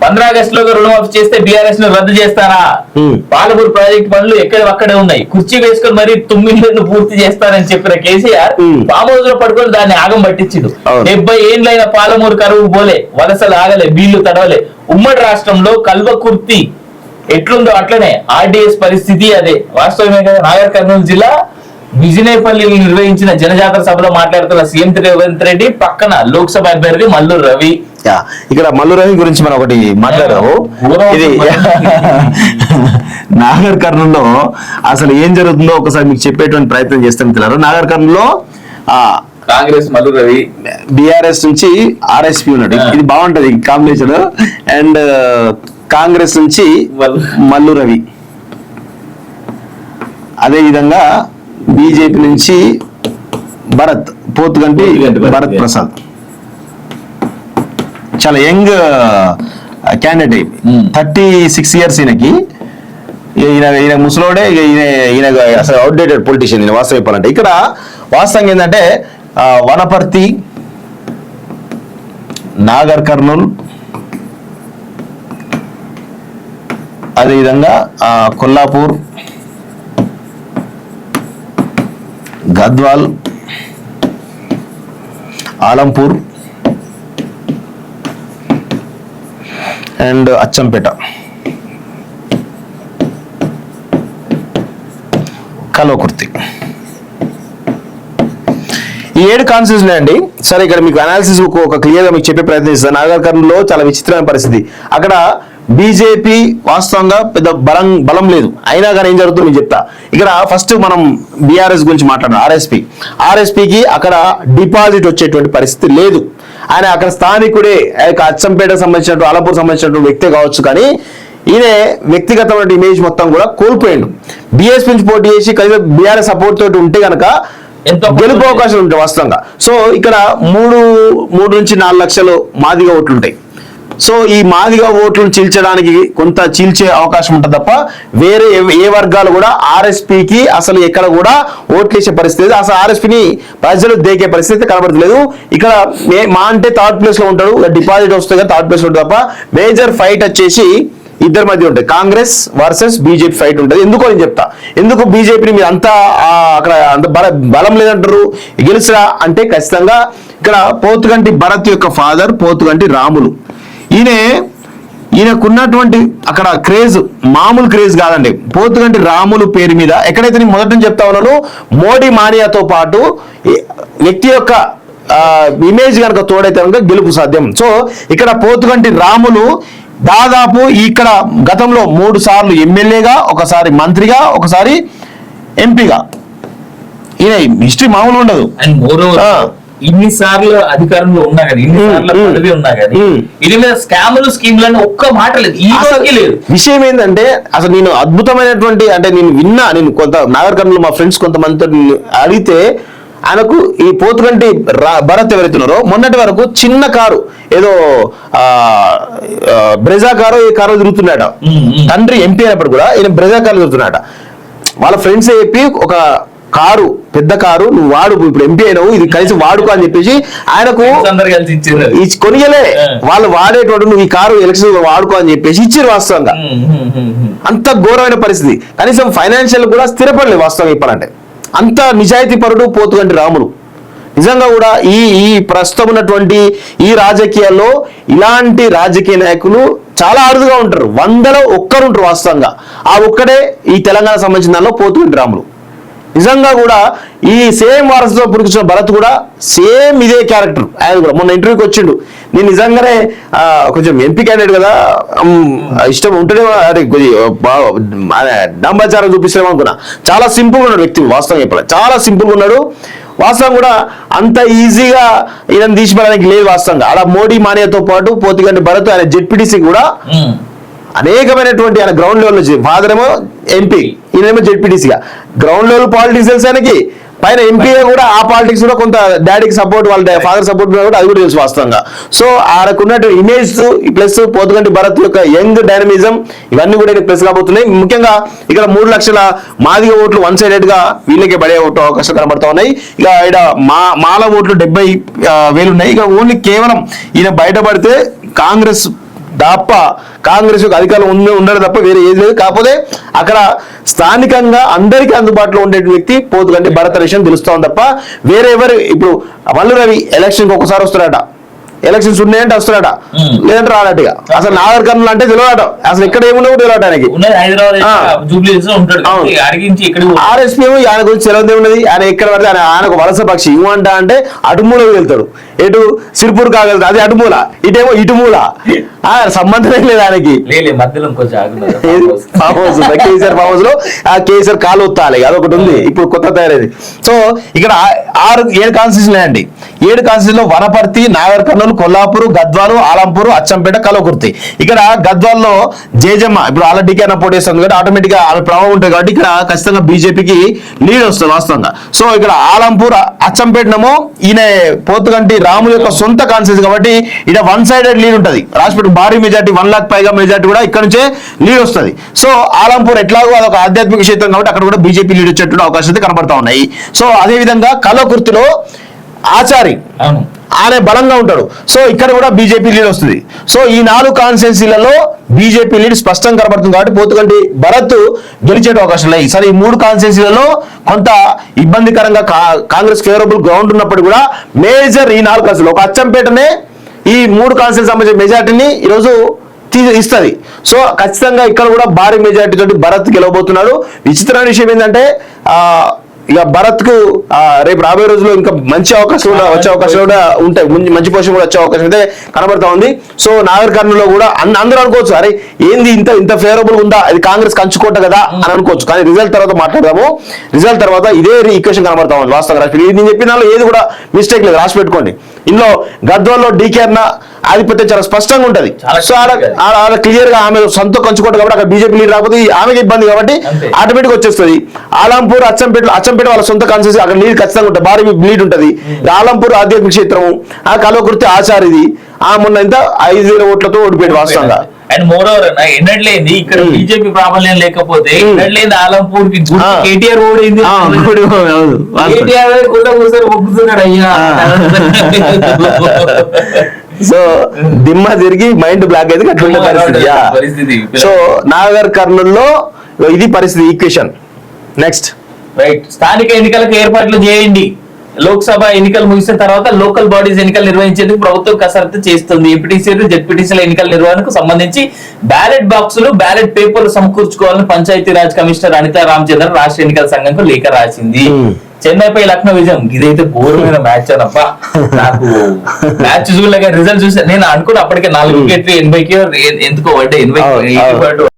15 ఆగస్టులో రుణమాఫీ చేస్తే బీఆర్ఎస్ ను రద్దు చేస్తారా? పాలమూరు ప్రాజెక్టు పనులు అక్కడే ఉన్నాయి, కుర్చీ వేసుకొని మరి 9 పూర్తి చేస్తారని చెప్పిన కేసీఆర్ ఫామ్ హౌస్ లో పడుకొని దాన్ని ఆగం పట్టించిండు. 70 ఏళ్ళైన పాలమూరు కరువు పోలే, వలసలు ఆగలే, బీళ్లు తడవలే. ఉమ్మడి రాష్ట్రంలో కల్వకుర్తి ఎట్లుందో అట్లనే ఆర్డీఎస్ పరిస్థితి అదే. వాస్తవమే కదా. నాగర్ కర్నూలు జిల్లా బిజినేపల్లిలో నిర్వహించిన జనజాతర సభలో మాట్లాడుతున్న సీఎం రేవంత్ రెడ్డి పక్కన లోక్సభ అభ్యర్థి మల్లు రవి. ఇక్కడ మల్లు రవి గురించి మనం ఒకటి మాట్లాడాము. ఇది నాగర్ కర్నూలులో అసలు ఏం జరుగుతుందో ఒకసారి మీకు చెప్పేటువంటి ప్రయత్నం చేస్తున్నారు. నాగర్ కర్నూలులో కాంగ్రెస్ మల్లు రవి, బీఆర్ఎస్ నుంచి ఆర్ఎస్పీ ఉన్నాడు. ఇది బాగుంటది కాంబినేషన్. అండ్ కాంగ్రెస్ నుంచి మల్లు రవి, అదే విధంగా బీజేపీ నుంచి భరత్ పోతుగంటి భరత్ ప్రసాద్, చాలా యంగ్ క్యాండిడేట్, 36 ఇయర్స్. ఈయన ముసలోడే, ఈయన అసలు అవుట్డేటెడ్ పొలిటీషియన్. ఈయన వాస్తవం చెప్పాలంటే ఇక్కడ వాస్తవంగా ఏంటంటే వనపర్తి, నాగర్ కర్నూల్, అదేవిధంగా కొల్లాపూర్, గద్వాల్, ఆలంపూర్ అండ్ అచ్చంపేట, కల్వకుర్తి, ఈ 7 కాన్స్టిట్యూన్సీ అండి. సరే, ఇక్కడ మీకు అనాలిసిస్ ఒక క్లియర్ గా మీకు చెప్పే ప్రయత్నం చేస్తాను. నాగర్ కర్నూలులో చాలా విచిత్రమైన పరిస్థితి. అక్కడ బీజేపీ వాస్తవంగా పెద్ద బలం లేదు, అయినా కానీ ఏం జరుగుతుందో మీకు చెప్తా. ఇక్కడ ఫస్ట్ మనం బీఆర్ఎస్ గురించి మాట్లాడడం. ఆర్ఎస్పీకి అక్కడ డిపాజిట్ వచ్చేటువంటి పరిస్థితి లేదు. ఆయన అక్కడ స్థానికుడే, అచ్చంపేటకు సంబంధించినట్టు, ఆలంపూర్ సంబంధించినటువంటి వ్యక్తే కావచ్చు, కానీ ఈయన వ్యక్తిగతమైన ఇమేజ్ మొత్తం కూడా కోల్పోయాడు. బీఎస్పీ నుంచి పోటీ చేసి కనీసం బీఆర్ఎస్ సపోర్ట్ తోటి ఉంటే కనుక గెలుపు అవకాశాలు ఉంటాయి వాస్తవంగా. సో ఇక్కడ 3 నుంచి 4 లక్షలు మాదిగ ఓట్లు ఉంటాయి. సో ఈ మాదిగ ఓట్లను చీల్చడానికి కొంత చీల్చే అవకాశం ఉంటుంది తప్ప వేరే ఏ వర్గాలు కూడా ఆర్ఎస్పీకి అసలు ఎక్కడ కూడా ఓట్లు వేసే పరిస్థితి, అసలు ఆర్ఎస్పీని ప్రజలు దేకే పరిస్థితి కనబడతలేదు. ఇక్కడ మా అంటే 3rd ప్లేస్ లో ఉంటాడు, డిపాజిట్ వస్తే 3rd ప్లేస్ లో ఉంటుంది తప్ప మేజర్ ఫైట్ వచ్చేసి ఇద్దరి మధ్య ఉంటుంది. కాంగ్రెస్ వర్సెస్ బీజేపీ ఫైట్ ఉంటుంది. ఎందుకో నేను చెప్తా. ఎందుకు బీజేపీని మీరు అంతా అక్కడ అంత బలం లేదంటారు, గెలుచురా అంటే ఖచ్చితంగా ఇక్కడ పోతుగంటి భరత్ యొక్క ఫాదర్ పోతుగంటి రాములు. ఈయనకున్నటువంటి అక్కడ క్రేజ్ మామూలు క్రేజ్ కాదండి. పోతుగంటి రాములు పేరు మీద ఎక్కడైతే నేను మొదటి నుంచి చెప్తా ఉన్నాను, మోడీ మానియాతో పాటు వ్యక్తి యొక్క ఇమేజ్ కనుక తోడైతే కనుక గెలుపు సాధ్యం. సో ఇక్కడ పోతుగంటి రాములు దాదాపు ఇక్కడ గతంలో 3 సార్లు ఎమ్మెల్యేగా, ఒకసారి మంత్రిగా, ఒకసారి ఎంపీగా. ఈయన హిస్టరీ మామూలు ఉండదు. ఇన్నిసార్లు అధికారంలో ఉన్నా కానీ, ఇన్నిసార్లు పదవి ఉన్నా కానీ ఇది మీద స్కాములు స్కీమ్లను ఒక్క మాట లేదు. విషయం ఏంటంటే అసలు నేను అద్భుతమైనటువంటి అంటే నేను కొంత నాగర్ కర్నూలు మా ఫ్రెండ్స్ కొంతమందితో అడిగితే ఆయనకు ఈ పోతుగంటి భరత్ ఎవరైతున్నారో మొన్నటి వరకు చిన్న కారు ఏదో బ్రెజా కారు ఈ కారు తిరుగుతున్నాడ. తండ్రి ఎంపీ అయినప్పుడు కూడా ఈయన బ్రెజా కారు తిరుగుతున్నాడ. వాళ్ళ ఫ్రెండ్స్ చెప్పి ఒక కారు, పెద్ద కారు నువ్వు వాడు, ఇప్పుడు ఎంపీ అయినావు, ఇది కలిసి వాడుకో అని చెప్పేసి ఆయనకు కొనియలే. వాళ్ళు వాడేటువంటి నువ్వు ఈ కారు ఎలక్షన్ వాడుకో అని చెప్పేసి ఇచ్చారు. వాస్తవంగా అంత ఘోరమైన పరిస్థితి. కనీసం ఫైనాన్షియల్ కూడా స్థిరపడలేదు వాస్తవం చెప్పాలంటే. అంత నిజాయితీ పరుడు పోతుగంటి రాములు. నిజంగా కూడా ఈ ప్రస్తుతం ఉన్నటువంటి ఈ రాజకీయాల్లో ఇలాంటి రాజకీయ నాయకులు చాలా అరుదుగా ఉంటారు. 100లో ఒక్కరు ఉంటారు వాస్తవంగా. ఆ ఒక్కడే ఈ తెలంగాణ సంబంధించిన దానిలో పోతుగంటి రాములు. నిజంగా కూడా ఈ సేమ్ వారసుతో పుట్టుకొచ్చిన భరత్ కూడా సేమ్ ఇదే క్యారెక్టర్. ఆయన కూడా మొన్న ఇంటర్వ్యూకి వచ్చిండు. నేను నిజంగానే కొంచెం ఎంపీ క్యాండిడేట్ కదా, ఇష్టం ఉంటేనే డంబాచారం చూపిస్తామో అనుకున్నా. చాలా సింపుల్ ఉన్నాడు వ్యక్తి వాస్తవం చెప్పాలి. చాలా సింపుల్ ఉన్నాడు. వాస్తవం కూడా అంత ఈజీగా ఈయన తీసిపోవడానికి లేదు వాస్తవంగా. అలా మోడీ మానియాతో పాటు పోతుగంటి భరత్ ఆయన జెడ్పీటీసీ కూడా అనేకమైనటువంటి ఆయన గ్రౌండ్ లెవెల్ నుంచి, ఫాదర్ ఏమో ఎంపీ, ఈయనేమో జెడ్పీటీసీగా గ్రౌండ్ లెవెల్ పాలిటిక్స్ తెలుసు ఆయనకి. పైన ఎంపీగా కూడా ఆ పాలిటిక్స్ కూడా కొంత డాడీకి సపోర్ట్, వాళ్ళ ఫాదర్ సపోర్ట్ కూడా అది కూడా తెలుసు వాస్తవంగా. సో ఆయనకున్నట్టు ఇమేజ్ ప్లస్ పోతుగంటి భరత్ యొక్క యంగ్ డైనమిజం ఇవన్నీ కూడా ప్లస్ కాబోతున్నాయి. ముఖ్యంగా ఇక్కడ 3 లక్షల మాదిగ ఓట్లు వన్ సైడెడ్ గా వీళ్ళకే పడే ఓటు అవకాశాలు కనబడతా ఉన్నాయి. ఇక ఇక్కడ మాల ఓట్లు 70,000 ఉన్నాయి. ఇక ఓన్లీ కేవలం ఈయన బయటపడితే కాంగ్రెస్ తప్ప కాంగ్రెస్ అధికారం ఉండడం తప్ప వేరే ఏది లేదు. కాకపోతే అక్కడ స్థానికంగా అందరికీ అందుబాటులో ఉండే వ్యక్తి పోతుగంటి భరత్ విషయం తెలుస్తోంది తప్ప వేరే ఎవరు. ఇప్పుడు మల్లు రవి ఎలక్షన్కి ఒకసారి వస్తాడట, ఎలక్షన్స్ ఉన్నాయంటే వస్తాడట, లేదంటే రాడట. అసలు నాగర్ కర్నూలు అంటే తెలియట, అసలు ఎక్కడ ఏమున్నావు తెలియట ఆయనకి. ఆర్ఎస్పీ ఆయన గురించి తెలియదే ఉన్నది. ఆయన ఎక్కడ పడితే ఆయన ఒక వలస పక్షి. ఇవ్వంట అంటే అటుమూలకు వెళ్తాడు, ఎటు సిరిపూర్ కాగలుగుతాడు, అది అటుమూల, ఇటేమో ఇటుమూల. సంబంధమే లేదు ఆయనకి. కేసీఆర్ ఫామ్ హౌస్ లో ఆ కేసీఆర్ కాలు ఒత్తాలి అదొకటి ఉంది, ఇప్పుడు కొత్త తయారైంది. సో ఇక్కడ 7 కాన్స్టిట్యూషన్ అండి. 7 కాన్స్టిట్యూషన్ లో వనపర్తి, నాగర్ కర్నూలు, కొల్లాపూర్, గద్వాలు, ఆలంపూర్, అచ్చంపేట, కలవకుర్తి. ఇక్కడ గద్వాల్లో జేజమ్మ ఇప్పుడు ఆల్రెడీ అన్న పోటీ చేస్తుంది కాబట్టి ఆటోమేటిక్ గా ఆమె ప్రభావం ఉంటుంది కాబట్టి ఇక్కడ ఖచ్చితంగా బీజేపీకి లీడ్ వస్తుంది వాస్తవంగా. సో ఇక్కడ ఆలంపూర్, అచ్చంపేటనేమో ఈయన పోతుగంటి రాముల యొక్క సొంత కాన్స్టిట్యూన్సీ కాబట్టి ఇక్కడ 1 సైడెడ్ లీడ్ ఉంటుంది. రాజపేట భారీ మెజార్టీ 1 లాక్ పైగా మెజార్టీ కూడా ఇక్కడ నుంచే లీడ్ వస్తుంది. సో ఆలంపూర్ ఎట్లాగో అదొక ఆధ్యాత్మిక క్షేత్రం కాబట్టి అక్కడ కూడా బీజేపీ లీడ్ వచ్చేటువంటి అవకాశాలు అయితే కనబడతా ఉన్నాయి. సో అదే విధంగా కలవకుర్తిలో ఆచారి ఆయన బలంగా ఉంటాడు. సో ఇక్కడ కూడా బీజేపీ లీడ్ వస్తుంది. సో ఈ 4 కాన్స్టిట్యున్సీలలో బీజేపీ లీడ్ స్పష్టంగా కనబడుతుంది కాబట్టి పోతుగంటి భరత్ గెలిచే అవకాశం ఉన్నాయి. సరే ఈ 3 కాన్స్టిట్యున్సీలలో కొంత ఇబ్బందికరంగా కాంగ్రెస్ ఫేవరబుల్ గ్రౌండ్ ఉన్నప్పుడు కూడా మేజర్ ఈ 4 కాన్స్టిట్యూన్సీలు ఒక అచ్చంపేటనే ఈ 3 కాన్స్టిట్యూన్సీ సంబంధించిన మెజార్టీని ఈరోజు ఇస్తుంది. సో ఖచ్చితంగా ఇక్కడ కూడా భారీ మెజార్టీ తోటి భరత్ గెలవబోతున్నాడు. విచిత్రమైన విషయం ఏంటంటే ఇక భరత్ కు రేపు రాబోయే రోజుల్లో ఇంకా మంచి అవకాశం కూడా వచ్చే అవకాశం కూడా ఉంటాయి, మంచి పొజిషన్ కూడా వచ్చే అవకాశం అయితే కనబడతా ఉంది. సో నాగర్ కర్నూలులో కూడా అందరూ అనుకోవచ్చు, అరే ఏంది ఇంత ఫేవరబుల్ ఉందా, అది కాంగ్రెస్ కంచుకోట కదా అని అనుకోవచ్చు. కానీ రిజల్ట్ తర్వాత మాట్లాడదాము. రిజల్ట్ తర్వాత ఇదే ఈక్వేషన్ కనబడతా ఉంది వాస్తవంగా. నేను చెప్పిన ఏది కూడా మిస్టేక్ లేదు, రాసి పెట్టుకోండి. ఇందులో గద్వాల్లో డీకే అన్న ఆధిపత్యం చాలా స్పష్టంగా ఉంటది. సో ఆడ క్లియర్ గా ఆమె సొంత కంచుకోట కాబట్టి అక్కడ బీజేపీ లీడ్ రాకపోతే ఆమెకి ఇబ్బంది కాబట్టి ఆటోమేటిక్ వచ్చేస్తుంది. ఆలంపూర్, అచ్చంపేట వాళ్ళ సొంత కాన్స్టిట్యూన్సీ అక్కడ లీడ్ ఖచ్చితంగా ఉంటుంది, భారీ లీడ్ ఉంటుంది. ఆలంపూర్ ఆధ్యాత్మిక క్షేత్రము, ఆ కలవకుర్తి ఆచారిది మొన్న ఇంత 5,000 ఓట్లతో ఓడిపోయాడు వాస్తవంగా. అండ్ మోర్ ఓవర్ ఎన్నట్లేంది ఇక్కడ బీజేపీ ప్రాబల్యం లేకపోతే ఎన్నట్లేంది ఆలంపూర్ కి కేటీఆర్ ఓడింది. అయ్యా సో దిమ్మ తిరిగి మైండ్ బ్లాక్ అయితే అట్లుండే పరిస్థితి. సో నాగర్ కర్నూల్లో ఇది పరిస్థితి ఈక్వేషన్. నెక్స్ట్ రైట్, స్థానిక ఎన్నికలకు ఏర్పాట్లు చేయండి. లోక్సభ ఎన్నికలు ముగిసిన తర్వాత లోకల్ బాడీస్ ఎన్నికలు నిర్వహించేందుకు ప్రభుత్వం కసరత్తు చేస్తుంది. ఎంపీటీసీలు, జెడ్పీటీసీల ఎన్నికల నిర్వహణకు సంబంధించి బ్యాలెట్ బాక్సులు, బ్యాలెట్ పేపర్లు సమకూర్చుకోవాలని పంచాయతీరాజ్ కమిషనర్ అనితా రామచంద్రన్ రాష్ట్ర ఎన్నికల సంఘంకు లేఖ రాసింది. చెన్నైపై లక్నో విజయం, ఇదైతే ఘోరమైన మ్యాచ్ అనప్పా. నాకు మ్యాచ్ చూడలేక రిజల్ట్ చూసా నేను అనుకున్నా అప్పటికే 4 వికెట్లు 80కి ఎందుకో 80